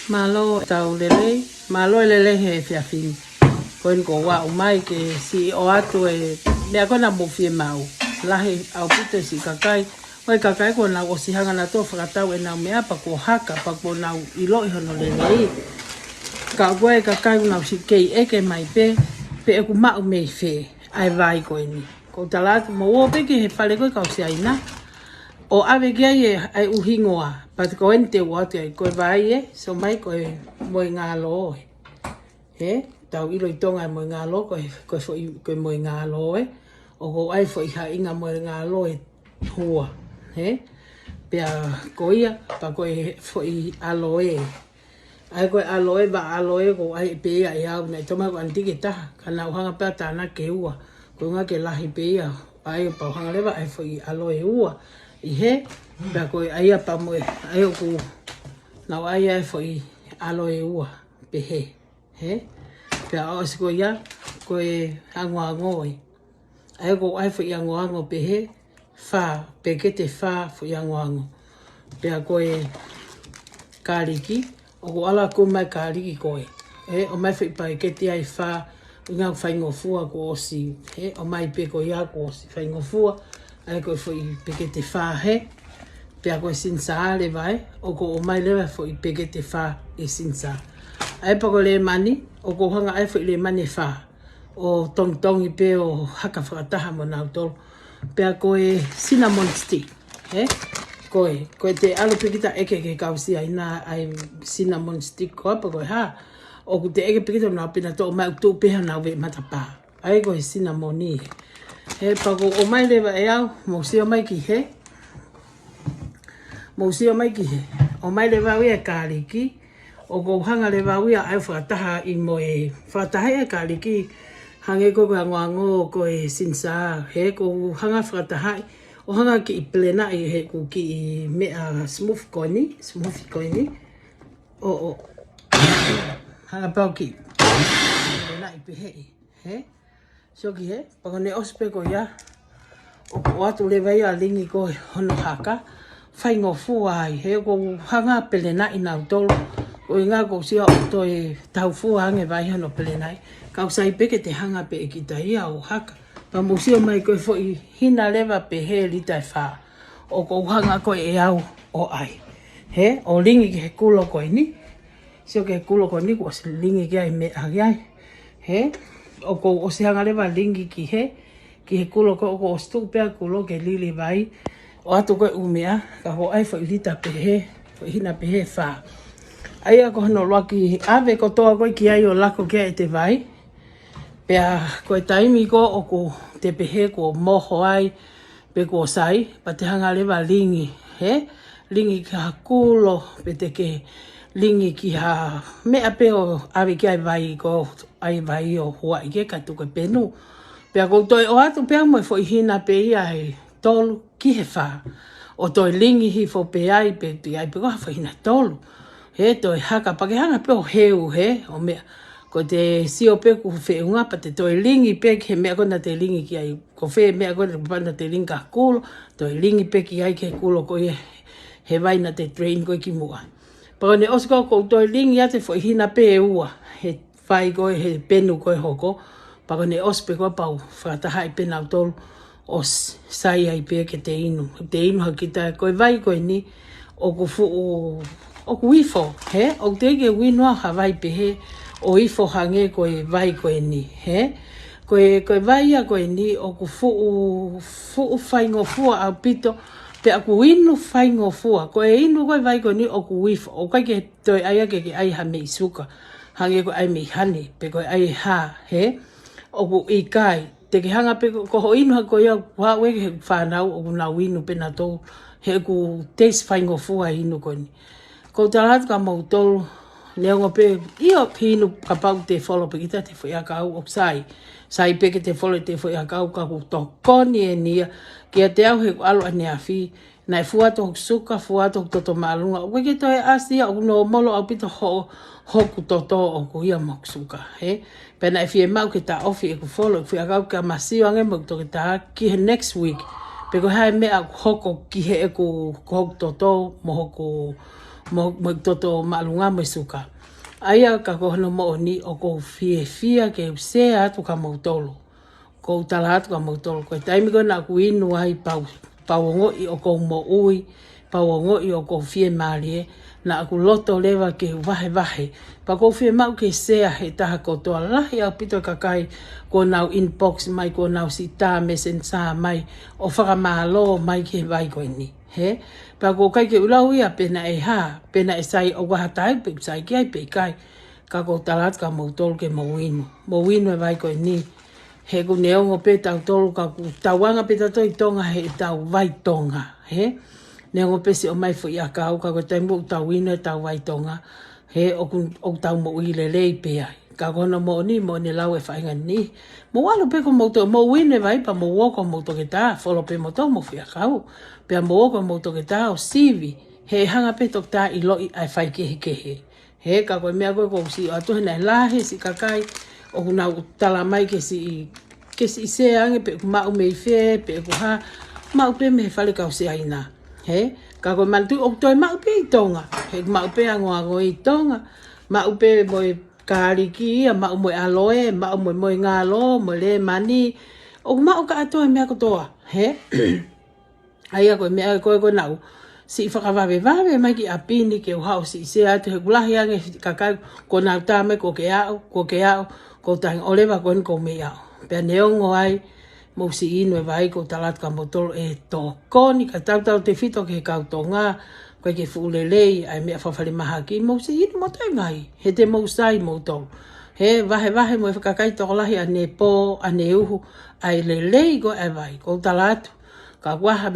Malo tau lele, malo lele he fiafin. Koen ko wa umai ke si o atu e mea kona mufie mau. Lahi au pute si kakai. Oi kakai ko na o si hanga na to whakatau e nau mea pa ko haka pa ko nau ilo i hono lele. Ka koe kakai nau si kei eke mai pe e ku mau mei fe. Ai vai koe ni. Ko talatu mo o peke he pale koe kau si aina. O ave kia e ai uhingoa, pat ko ente watu ai koe vai e, so mai koe moi ngā lo e. He, tau ilo i tonga moi ngā lo, koe moi ngā lo e, o ko ai fo i ha inga moi ngā lo e hua. He, pia koia, pa koe fo i alo e. Ai koe alo e, va alo e, ko ai pea e au, nei toma ko antike taha, ka nau hanga pea tāna ke ua, ko ngā ke lahi pea, ai pau hanga lewa ai fo i alo e ua. I he, pia koe aia pa moe, ai o ku, nau aia e fo i alo e ua, pe he, he? Pia o si koe ia, koe ango e. Ai o ko ai fo i ango pe he, wha, pe kete wha fo i ango. Pia koe kāriki, o ko ala ko mai kāriki koe. He, o mai fo i pa kete ai wha, ngā whaingofua ko osi, he, o mai pe koe ia ko osi, whaingofua, ai koe fo i pekete whahe, pia koe sinsa le vai, o ko o mai lewa fo i pekete wha e sinsa. Ai pa ko le mani, o ko hanga ai fo i le mani wha, o tong i pe o haka whakataha mo nau tolo, pia koe cinnamon stick, he? Koe te alo pekita eke ke kausia ina ai cinnamon stick koe pa koe ha, o ku te eke pekita nau pina to o mai uktu peha nau ve matapa, ai koe cinnamon ni he. He pako o mai lewa e au, mausi o mai ki he. Mausi o mai ki he. O mai lewa ui e kāriki. O ko hanga lewa ui a au whakataha i mo e. Whakataha e kāriki. Hange ko koe ango ko e sinsa. He ko hanga whakataha. O hanga ki i plena i he ko ki i mea smooth koini. Smooth koini. O. Hanga pau ki. Plena i pehe. He. So ki he, pako ne ospe ko ia, o atu le vai a lingi ko hono haka, whaingo fua ai, he ko hanga pelena i nau tolo, o inga ko sia o to e tau fua hange vai hono pelena i, kau sai peke te hanga pe e kita ia o haka, pa musio mai koe fo i hina lewa pe he lita e wha, o ko hanga koe e au o ai, he, o lingi ki he kulo koe ni, sio ke he kulo koe ni, ko se lingi ki ai me agi ai, he, o ko o se hanga lewa lingi ki he kulo ko o stu pea kulo ke lili vai o atu koe umea ka ho ai fo ilita pehe fo hina pehe wha ai ako hano loaki ave ko toa koe ki ai o lako kia e te vai pea koe taimi ko o ko te pehe ko moho ai pe ko sai pa te hanga lewa lingi he lingi ki ha kulo pe te ke lingi ki ha mea pe o ave ki ai vai ko ai vai o hua i ke katu koe penu. Pea kou toi o atu pea mo fo i hina pe ia he tolu ki he wha. O toi lingi hi fo pe ai pe tu ai pe koha fo hina tolu. He toi haka pake hanga pe o heu he o mea. Ko te sio pe ku fe unga pa te toi lingi pe ki he mea kona te lingi ki ai. Ko fe mea kona panda te lingi ka kulo. Toi lingi pe ki ai ke kulo ko he vai na te train koe ki mua. Pako ne osko ko toi lingi ate fo i hina pe e ua. He whai koe he penu koe hoko. Pako ne ospe koe pau whakataha i pena tolu o sai ai pia ke te inu. Te inu hakita koe vai koe ni o ku fu o ku ifo. He? O te ike winua ha vai pehe o ifo hange koe vai koe ni. He? Koe vai a koe ni o ku fu whaingo fua au pito pe aku inu whaingo fua. Koe inu koe vai koe ni o ku ifo. O kai ke toi aia ke ai ha mei suka. Hange koe ai mei hane pe koe ai ha. He? O ku i kai, te ke hanga pe ko ho inu hako ia wawe ke whanau o ku nau inu pena tō he ku teis whaingo fua inu koni. Ko taratu ka mau tolu, neongo pe io hinu ka pau te wholo pe kita te whaiakau o sai pe ke te wholo te whaiakau ka ku tō koni e nia kia te au he alo a nea whi nai fuato suka, fuato toto maalunga. O ke toi asia o no molo au pito hoku toto o ku ia moksuka. He? Pena e fie mau ke ta ofi e ku follow. Fia kau ka masio ange mo to ke ta ki he next week. Pe ko hae mea hoko ki he e ku hoku toto mo hoku mo toto malunga mo suka. Aia ka kohono mo ni o ko fia ke usea atu ka mautolo. Ko tala atu ka mautolo. Ko taimi ko na kuinu ai pauongo i o ko mo ui, pauongo i o ko fie malie, na aku loto lewa ke wahe. Pa ko fie mau ke sea he taha kotoa lahi au pito kakai ko nau inbox mai, ko nau sita messenger mai, o whakamalo mai ke vai koe ni. He? Pa ko kai ke ulau ia pena e ha, pena e sai o wahatai pe sai ki ai pe kai. Ka ko talat ka mautolo ke mawinu. Mawinu e vai koe ni. He ku neongo pe tau tolu ka ku tauanga pe tato i tonga he tau vai tonga. He? Neongo pe si o mai fu i a kau ka ko taimu tau winu e tau vai tonga. He o tau mo ui lelei pe ai. Ka kono mo ni lau e whainga ni. Mo walo pe ko mauto, mo wine vai pa mo woko mauto ke ta, folo pe mo tau mo fia kau. Pea mo woko mauto ke ta o sivi, he hanga pe tok ta i loi ai whai kehe. He ka koe mea koe ko si atu hena e lahe si kakai, o kuna tala mai ke si se ange pe ku mau mei fe, pe ku ha, mau pe me whale kau se aina. He, ka koe mantu o toi mau pe i tonga, he mau pe ango i tonga, mau pe moe kariki ia, mau moe aloe, mau moe ngalo, moe le mani, o mau ka atoa mea kotoa, he? Aia koe mea koe nau, si whakawawe mai ki apini ke uhau si se atu he kulahi ange kakai ko nau tāme ko ke au, ko taing olewa koen ko me au. Pea neongo ai, mo si inu e vai ko talat ka motolo e toko ni ka tau te fito ke kautonga, koe ke fuulelei, ai mea whawhali maha ki, mo si inu mo tai ngai, he te mo sai mo tolu. He wahe mo e whakakai tokolahi ane po, ane uhu, ai lelei ko e vai, ko talatu, ka waha